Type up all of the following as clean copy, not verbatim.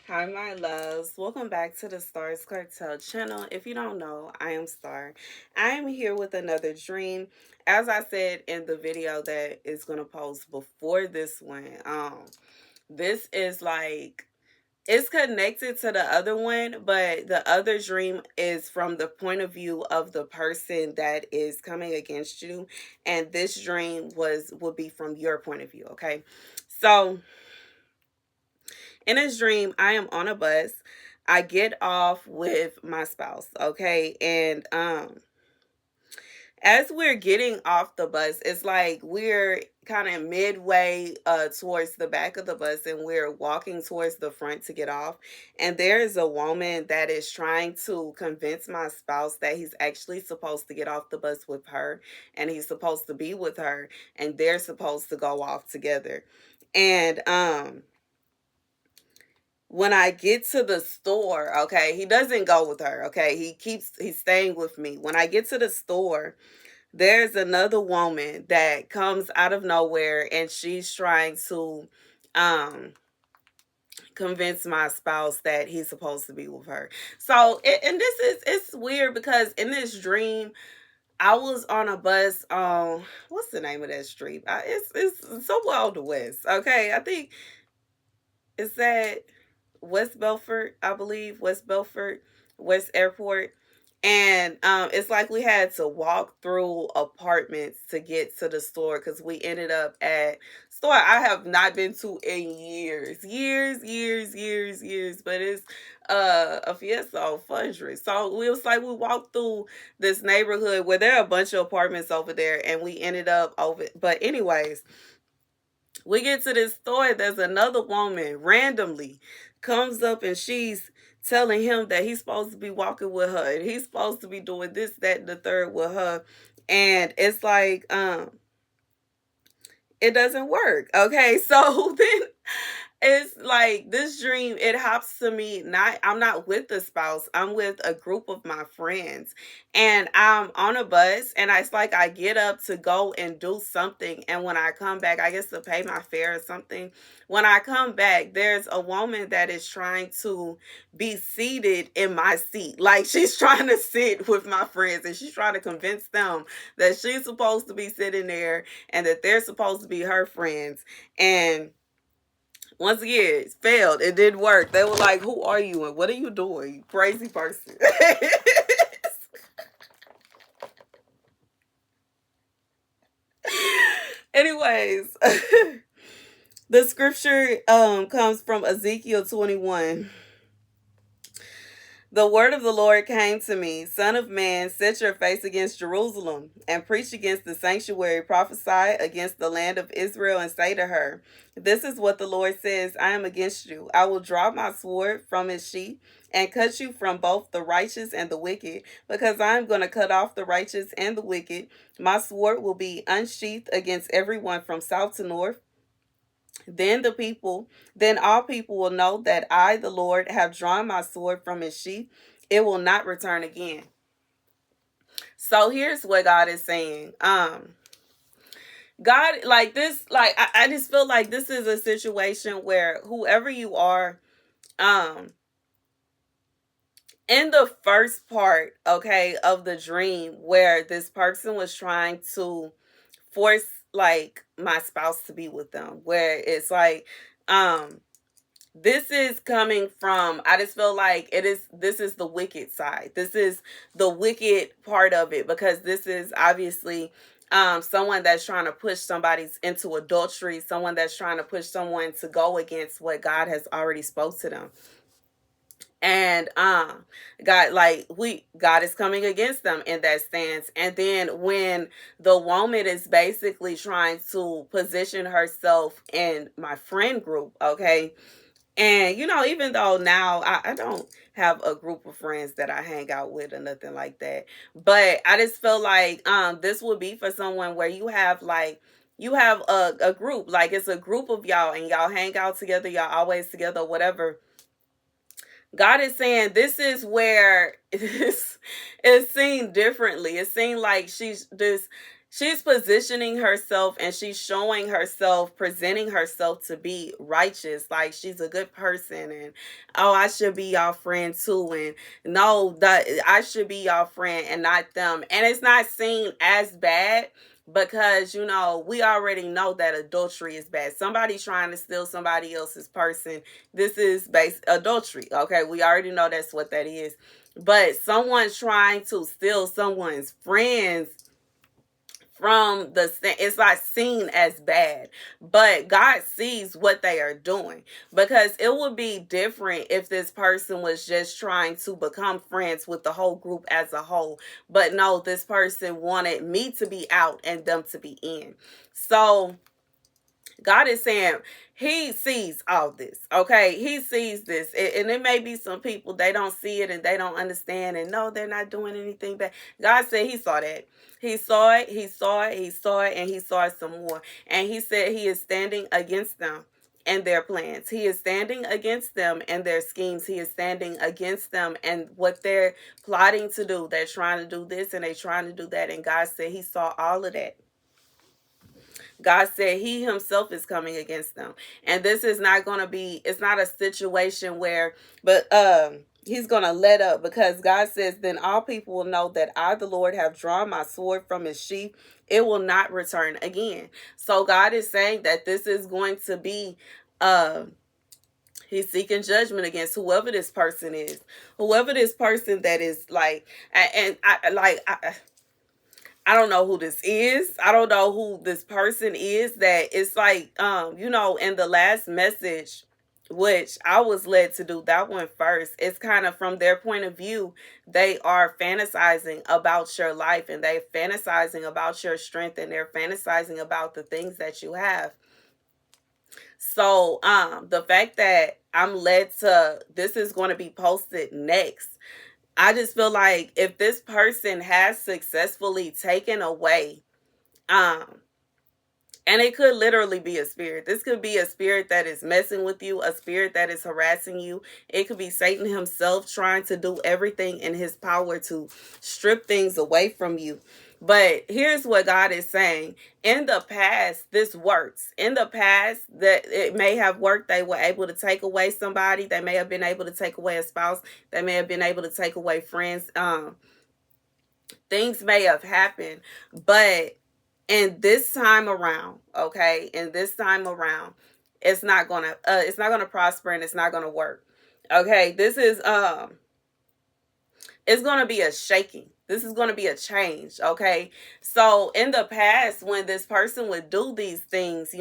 Hi, my loves. Welcome back to the Starscartel channel. If you don't know, I am Star. I am here with another dream. As I said in the video that is going to post before this one, this is like it's connected to the other one, but the other dream is from the point of view of the person that is coming against you, and this dream would be from your point of view. Okay, so in this dream, I am on a bus. I get off with my spouse, okay? And as we're getting off the bus, it's like we're kind of midway towards the back of the bus and we're walking towards the front to get off. And there is a woman that is trying to convince my spouse that he's actually supposed to get off the bus with her and he's supposed to be with her and they're supposed to go off together. And when I get to the store, okay, he doesn't go with her, okay? He's staying with me. When I get to the store, there's another woman that comes out of nowhere and she's trying to um convince my spouse that he's supposed to be with her. So, and this is it's weird because in this dream I was on a bus on what's the name of that street? It's somewhere on the west. Okay, I think it's that West Belfort, I believe, West Belfort, West Airport. And it's like we had to walk through apartments to get to the store because we ended up at store I have not been to in years, but it's a Fiesta Fundry. So we was like we walked through this neighborhood where there are a bunch of apartments over there, and we ended up over. But anyways, we get to this store, there's another woman randomly comes up and she's telling him that he's supposed to be walking with her and he's supposed to be doing this, that, and the third with her. And it's like, it doesn't work. Okay. So then it's like this dream, it hops to me. I'm not with the spouse, I'm with a group of my friends, and I'm on a bus, and it's like I get up to go and do something, and when I come back, I guess to pay my fare or something. When I come back, there's a woman that is trying to be seated in my seat, like she's trying to sit with my friends and she's trying to convince them that she's supposed to be sitting there and that they're supposed to be her friends. And once again, it failed. It didn't work. They were like, "Who are you and what are you doing, you crazy person?" Anyways, the scripture comes from Ezekiel 21. The word of the Lord came to me, Son of man, set your face against Jerusalem, and preach against the sanctuary, prophesy against the land of Israel, and say to her, This is what the Lord says, I am against you. I will draw my sword from its sheath, and cut you from both the righteous and the wicked, because I am going to cut off the righteous and the wicked. My sword will be unsheathed against everyone from south to north. Then all people will know that I, the Lord, have drawn my sword from its sheath. It will not return again. So here's what God is saying. God, like this, like I just feel like this is a situation where whoever you are, um, in the first part, okay, of the dream where this person was trying to force like my spouse to be with them, where it's like, this is coming from, I just feel like this is the wicked side. This is the wicked part of it, because this is obviously someone that's trying to push somebody into adultery, someone that's trying to push someone to go against what God has already spoke to them. And God is coming against them in that stance. And then when the woman is basically trying to position herself in my friend group, okay, and even though now I don't have a group of friends that I hang out with or nothing like that, but I just feel like this would be for someone where you have a group, like it's a group of y'all and y'all hang out together, y'all always together, whatever. God is saying this is where it's seen differently. It seems like she's positioning herself and she's showing herself, presenting herself to be righteous, like she's a good person, and oh, I should be y'all friend too, and no, that I should be y'all friend and not them. And it's not seen as bad because we already know that adultery is bad. Somebody trying to steal somebody else's person, this is base adultery. Okay, we already know that's what that is. But someone trying to steal someone's friends from it's not seen as bad, but God sees what they are doing, because it would be different if this person was just trying to become friends with the whole group as a whole. But no, this person wanted me to be out and them to be in. So God is saying he sees all this, okay? He sees this. And it may be some people, they don't see it and they don't understand and no, they're not doing anything bad. God said he saw that. He saw it, he saw it, he saw it, and he saw it some more. And he said he is standing against them and their plans. He is standing against them and their schemes. He is standing against them and what they're plotting to do. They're trying to do this and they're trying to do that. And God said he saw all of that. God said he himself is coming against them. And this is not going to be, it's not a situation where, but he's going to let up, because God says, then all people will know that I, the Lord, have drawn my sword from his sheath. It will not return again. So God is saying that this is going to be, he's seeking judgment against whoever this person is, whoever this person that is like, and I don't know who this is. I don't know who this person is that it's like, in the last message, which I was led to do that one first, it's kind of from their point of view. They are fantasizing about your life and they're fantasizing about your strength and they're fantasizing about the things that you have. So, the fact that I'm led to, this is going to be posted next, I just feel like if this person has successfully taken away, and it could literally be a spirit. This could be a spirit that is messing with you, a spirit that is harassing you. It could be Satan himself trying to do everything in his power to strip things away from you. But here's what God is saying. In the past, this works. In the past, that it may have worked. They were able to take away somebody. They may have been able to take away a spouse. They may have been able to take away friends. Things may have happened, but in this time around, okay, in this time around, it's not gonna prosper and it's not gonna work. Okay, this is it's gonna be a shaking. This is going to be a change, okay? So in the past, when this person would do these things,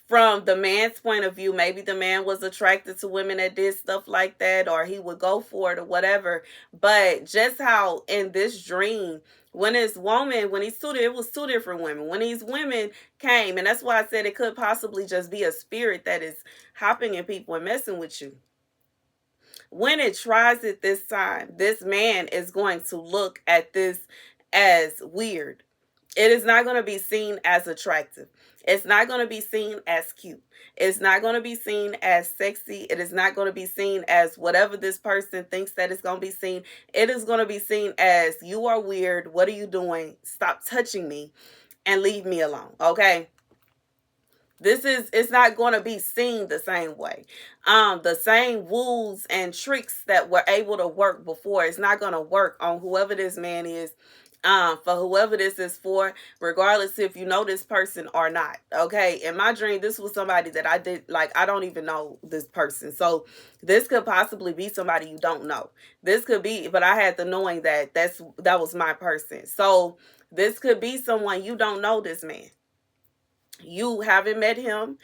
from the man's point of view, maybe the man was attracted to women that did stuff like that, or he would go for it or whatever. But just how in this dream, when this woman, when he's it was two different women. When these women came, and that's why I said it could possibly just be a spirit that is hopping in people and messing with you. When it tries it this time, this man is going to look at this as weird. It is not going to be seen as attractive. It's not going to be seen as cute. It's not going to be seen as sexy. It is not going to be seen as whatever this person thinks that it's going to be seen. It is going to be seen as, you are weird. What are you doing? Stop touching me and leave me alone. Okay? It's not going to be seen the same way. The same woos and tricks that were able to work before, it's not going to work on whoever this man is. For whoever this is for, regardless if you know this person or not. Okay, in my dream, this was somebody that I don't even know this person. So this could possibly be somebody you don't know. This could be, but I had the knowing that that was my person. So this could be someone you don't know this man. You haven't met him.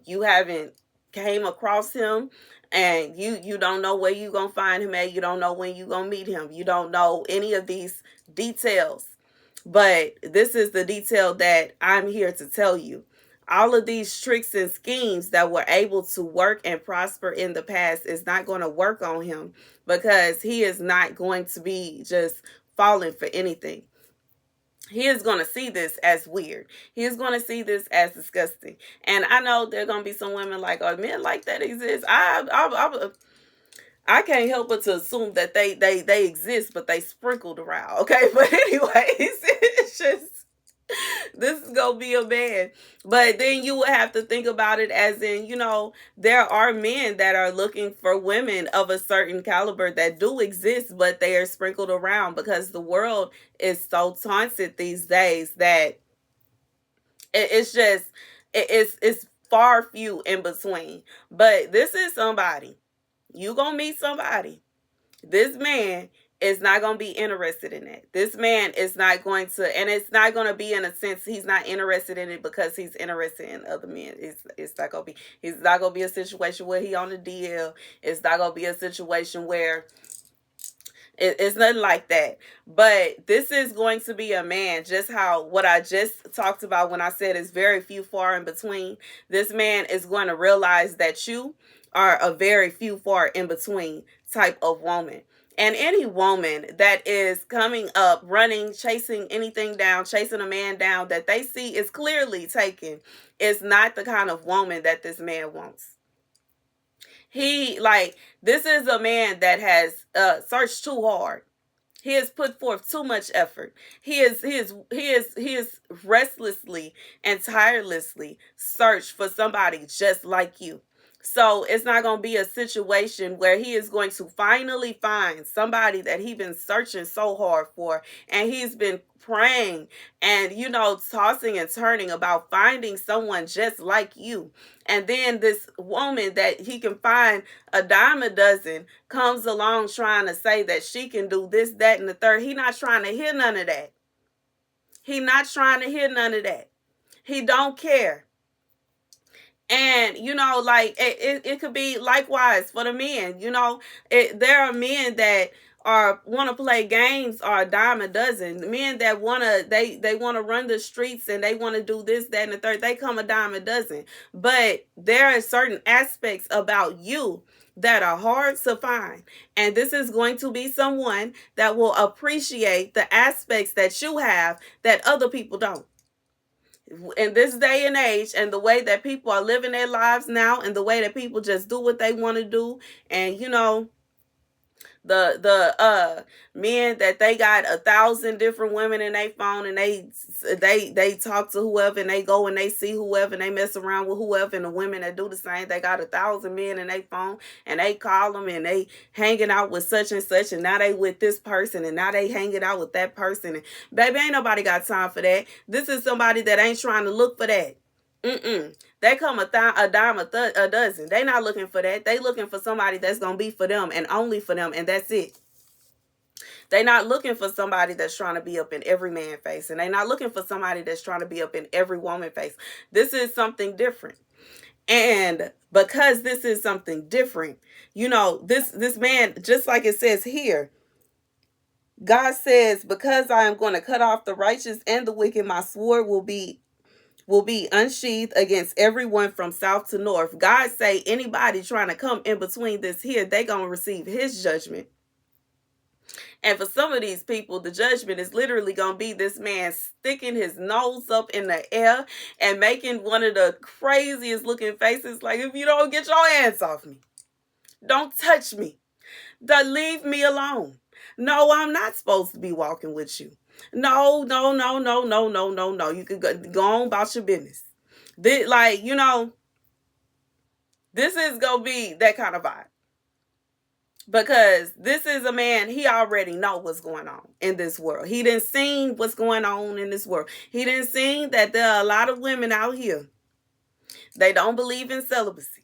You haven't came across him. And you don't know where you gonna find him at. You don't know when you gonna meet him. You don't know any of these details. But this is the detail that I'm here to tell you. All of these tricks and schemes that were able to work and prosper in the past is not going to work on him, because he is not going to be just falling for anything. He is going to see this as weird. He is going to see this as disgusting. And I know there are going to be some women like, oh, men like that exist. I can't help but to assume that they exist, but they sprinkled around. Okay, but anyways, it's just this is gonna be a man. But then you would have to think about it as in, there are men that are looking for women of a certain caliber that do exist, but they are sprinkled around because the world is so taunted these days that it's just it's far few in between. But this is somebody. You gonna meet somebody. This man is not going to be interested in it. This man is not going to, and it's not going to be in a sense he's not interested in it because he's interested in other men. It's not going to be. It's not going to be a situation where he on the DL. It's not going to be a situation where it's nothing like that. But this is going to be a man, just how what I just talked about when I said it's very few far in between. This man is going to realize that you are a very few far in between type of woman. And any woman that is coming up, running, chasing anything down, chasing a man down that they see is clearly taken, is not the kind of woman that this man wants. This is a man that has searched too hard. He has put forth too much effort. He is restlessly and tirelessly searched for somebody just like you. So it's not going to be a situation where he is going to finally find somebody that he's been searching so hard for, and he's been praying and tossing and turning about finding someone just like you. And then this woman that he can find a dime a dozen comes along trying to say that she can do this, that, and the third. He not trying to hear none of that. He not trying to hear none of that. He don't care. And it could be likewise for the men. There are men that want to play games are a dime a dozen. Men that they want to run the streets and they want to do this, that, and the third. They come a dime a dozen. But there are certain aspects about you that are hard to find. And this is going to be someone that will appreciate the aspects that you have that other people don't. In this day and age, and the way that people are living their lives now, and the way that people just do what they want to do, and the men that they got 1,000 different women in their phone, and they talk to whoever, and they go and they see whoever, and they mess around with whoever. And the women that do the same, they got 1,000 men in their phone, and they call them, and they hanging out with such and such, and now they with this person, and now they hanging out with that person. And baby, ain't nobody got time for that. This is somebody that ain't trying to look for that. They come a dime a dozen. They not looking for that. They looking for somebody that's going to be for them and only for them, and that's it. They not looking for somebody that's trying to be up in every man's face, and they not looking for somebody that's trying to be up in every woman's face. This is something different. And because this is something different, this man, just like it says here, God says, because I am going to cut off the righteous and the wicked, my sword will be unsheathed against everyone from south to north. God say anybody trying to come in between this here, they gonna receive his judgment. And for some of these people, the judgment is literally gonna be this man sticking his nose up in the air and making one of the craziest looking faces, like, if you don't get your hands off me, don't touch me, leave me alone. No, I'm not supposed to be walking with you. No. You can go on about your business. This is gonna be that kind of vibe. Because this is a man, he already know what's going on in this world. He didn't seen what's going on in this world. He didn't seen that there are a lot of women out here. They don't believe in celibacy.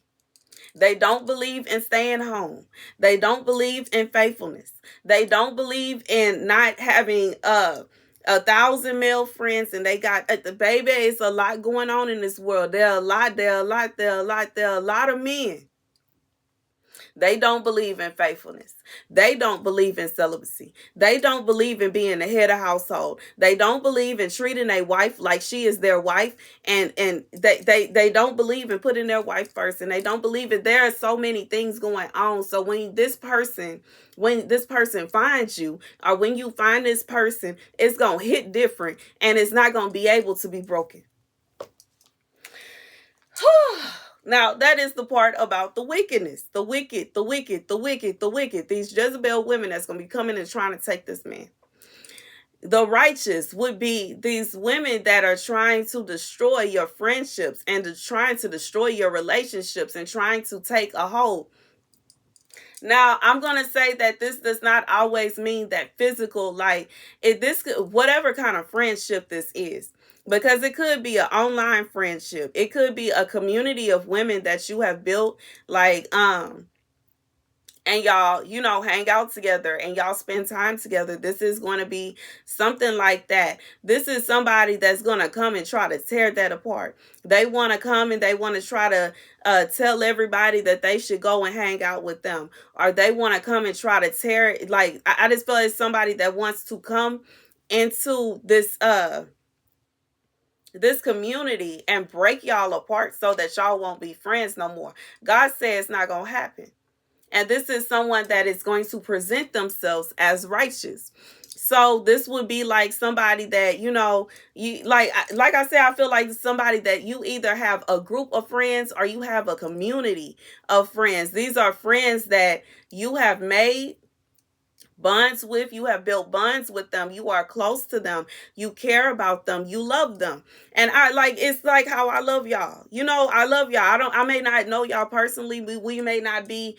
They don't believe in staying home. They don't believe in faithfulness. They don't believe in not having 1,000 male friends, and they got the baby. It's a lot going on in this world. There are a lot of men. They don't believe in faithfulness. They don't believe in celibacy. They don't believe in being the head of household. They don't believe in treating a wife like she is their wife. And they don't believe in putting their wife first. And they don't believe it. There are so many things going on. So when this person finds you, or when you find this person, it's going to hit different, and it's not going to be able to be broken. Now, that is the part about the wickedness. The wicked, the wicked, the wicked, the wicked. These Jezebel women that's going to be coming and trying to take this man. The righteous would be these women that are trying to destroy your friendships and trying to destroy your relationships and trying to take a hold. Now, I'm going to say that this does not always mean that physical, like this could, whatever kind of friendship this is, because it could be an online friendship. It could be a community of women that you have built, like and y'all, hang out together and y'all spend time together. This is going to be something like that. This is somebody that's going to come and try to tear that apart. They want to come and they want to try to tell everybody that they should go and hang out with them, or they want to come and try to tear it. Like, I just feel like somebody that wants to come into this community and break y'all apart so that y'all won't be friends no more. God says it's not going to happen. And this is someone that is going to present themselves as righteous. So this would be like somebody that, you like I said, I feel like somebody that you either have a group of friends or you have a community of friends. These are friends that you have made bonds with, you have built bonds with them, you are close to them, you care about them, you love them. And it's like how I love y'all. I love y'all. I may not know y'all personally. We may not be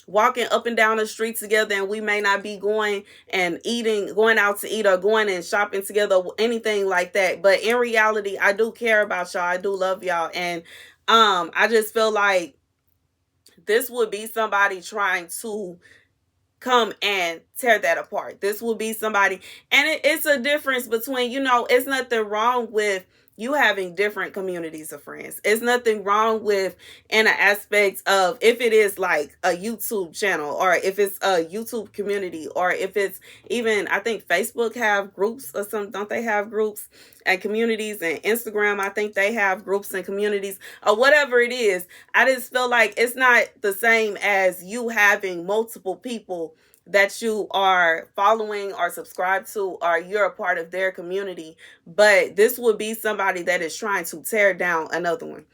walking up and down the street together, and we may not be going out to eat or going and shopping together, anything like that. But in reality, I do care about y'all. I do love y'all. And I just feel like this would be somebody trying to come and tear that apart. This will be somebody, and it's a difference between, it's nothing wrong with you having different communities of friends. It's nothing wrong with, in an aspect of, if it is like a YouTube channel, or if it's a YouTube community, or if it's even, I think Facebook have groups or something. Don't they have groups and communities? And Instagram, I think they have groups and communities, or whatever it is. I just feel like it's not the same as you having multiple people that you are following or subscribe to, or you're a part of their community. But this would be somebody that is trying to tear down another one.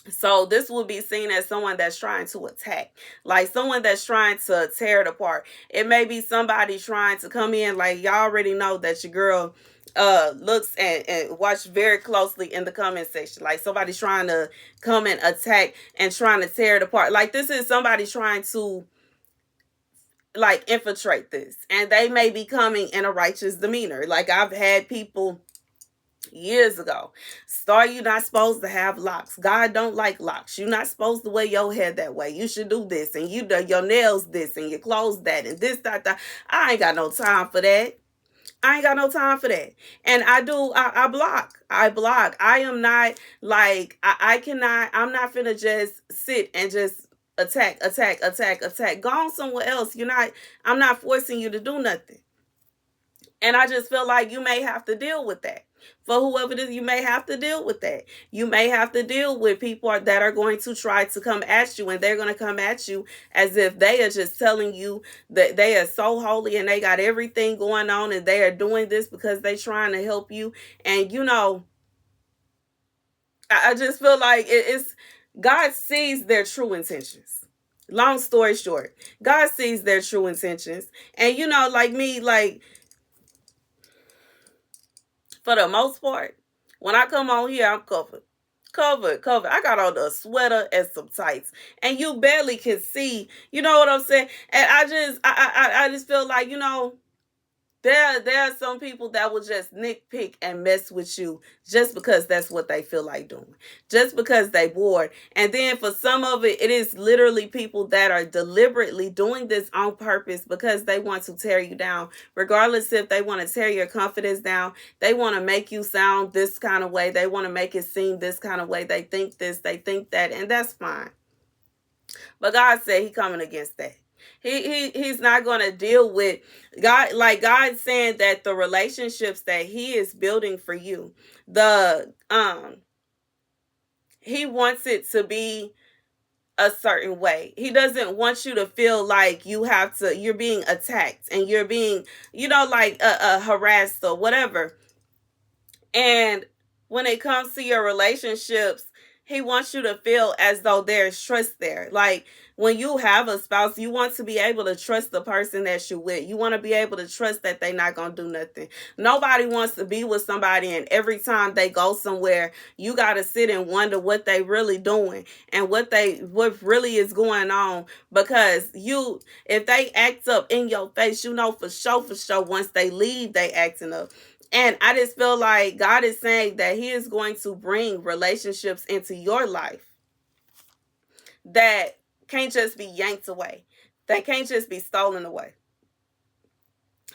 So this will be seen as someone that's trying to attack, like someone that's trying to tear it apart. It may be somebody trying to come in, like y'all already know that your girl looks and watch very closely in the comment section, like somebody's trying to come and attack and trying to tear it apart. Like, this is somebody trying to like infiltrate this, and they may be coming in a righteous demeanor. Like, I've had people years ago, Star, you're not supposed to have locks. God don't like locks. You're not supposed to wear your hair that way. You should do this, and you do your nails this, and your clothes that, and this, that. I ain't got no time for that. I ain't got no time for that. And I block. I am not like, I cannot, I'm not finna just sit and just attack. Go on somewhere else. I'm not forcing you to do nothing. And I just feel like you may have to deal with that. For whoever it is, you may have to deal with that. You may have to deal with people that are going to try to come at you, and they're going to come at you as if they are just telling you that they are so holy and they got everything going on, and they are doing this because they're trying to help you. And I just feel like it's God sees their true intentions. Long story short, God sees their true intentions. And like me, like, for the most part, when I come on here, I'm covered. Covered. I got on a sweater and some tights, and you barely can see. You know what I'm saying? And I just feel like, there are some people that will just nitpick and mess with you just because that's what they feel like doing, just because they bored. And then for some of it, it is literally people that are deliberately doing this on purpose because they want to tear you down. Regardless if they want to tear your confidence down, they want to make you sound this kind of way. They want to make it seem this kind of way. They think this, they think that, and that's fine. But God said He coming against that. He's not going to deal with God. Like, God's saying that the relationships that He is building for you, He wants it to be a certain way. He doesn't want you to feel like you're being attacked and you're being, like harassed or whatever. And when it comes to your relationships, He wants you to feel as though there's trust there. Like when you have a spouse, you want to be able to trust the person that you're with. You want to be able to trust that they're not going to do nothing. Nobody wants to be with somebody and every time they go somewhere, you got to sit and wonder what they really doing and what really is going on, because if they act up in your face, you know for sure once they leave they acting up. And I just feel like God is saying that He is going to bring relationships into your life that can't just be yanked away, that can't just be stolen away.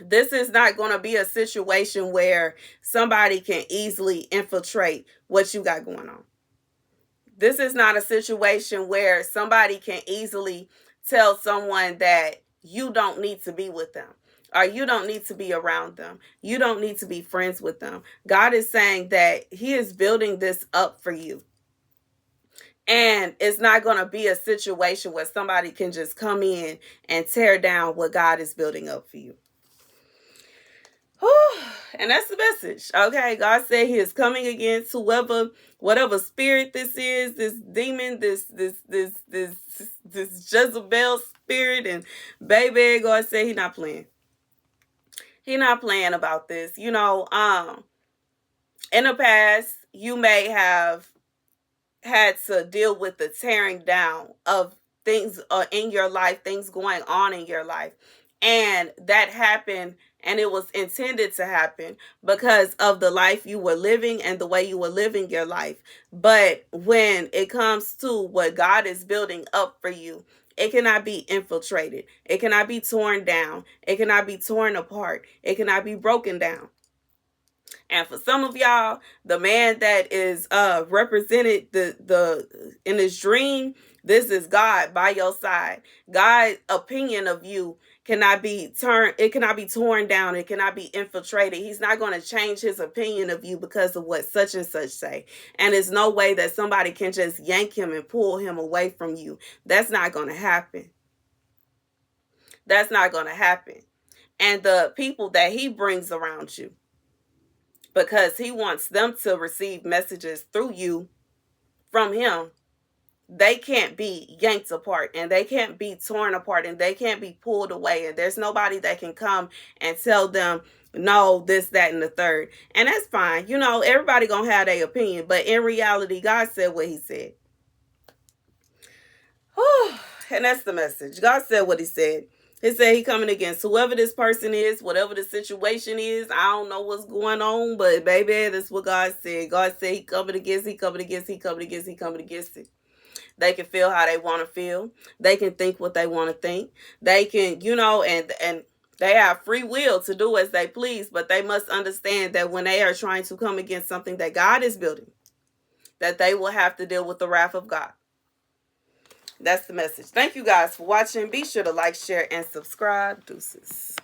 This is not going to be a situation where somebody can easily infiltrate what you got going on. This is not a situation where somebody can easily tell someone that you don't need to be with them or you don't need to be around them. You don't need to be friends with them. God is saying that He is building this up for you. And it's not going to be a situation where somebody can just come in and tear down what God is building up for you. And that's the message. Okay, God said He is coming against whatever spirit this is, this demon, this Jezebel spirit, and baby, God said He not playing. He not playing about this. You know, in the past, you may have had to deal with the tearing down of things in your life, things going on in your life, and that happened. And it was intended to happen because of the life you were living and the way you were living your life. But when it comes to what God is building up for you, it cannot be infiltrated. It cannot be torn down. It cannot be torn apart. It cannot be broken down. And for some of y'all, the man that is represented the in this dream, this is God by your side. God's opinion of you cannot be turned, it cannot be torn down, it cannot be infiltrated. He's not going to change his opinion of you because of what such and such say. And there's no way that somebody can just yank him and pull him away from you. That's not going to happen. That's not going to happen. And the people that he brings around you, because he wants them to receive messages through you from him, they can't be yanked apart and they can't be torn apart and they can't be pulled away, and there's nobody that can come and tell them no, this, that, and the third. And that's fine. You know, everybody gonna have their opinion, but in reality, God said what He said. And that's the message. God said what He said. He said He coming against whoever this person is, whatever the situation is. I don't know what's going on, but baby, that's what God said. God said He coming against, He coming against, He coming against, He coming against it. They can feel how they want to feel. They can think what they want to think. They can, you know, and they have free will to do as they please, but they must understand that when they are trying to come against something that God is building, that they will have to deal with the wrath of God. That's the message. Thank you guys for watching. Be sure to like, share, and subscribe. Deuces.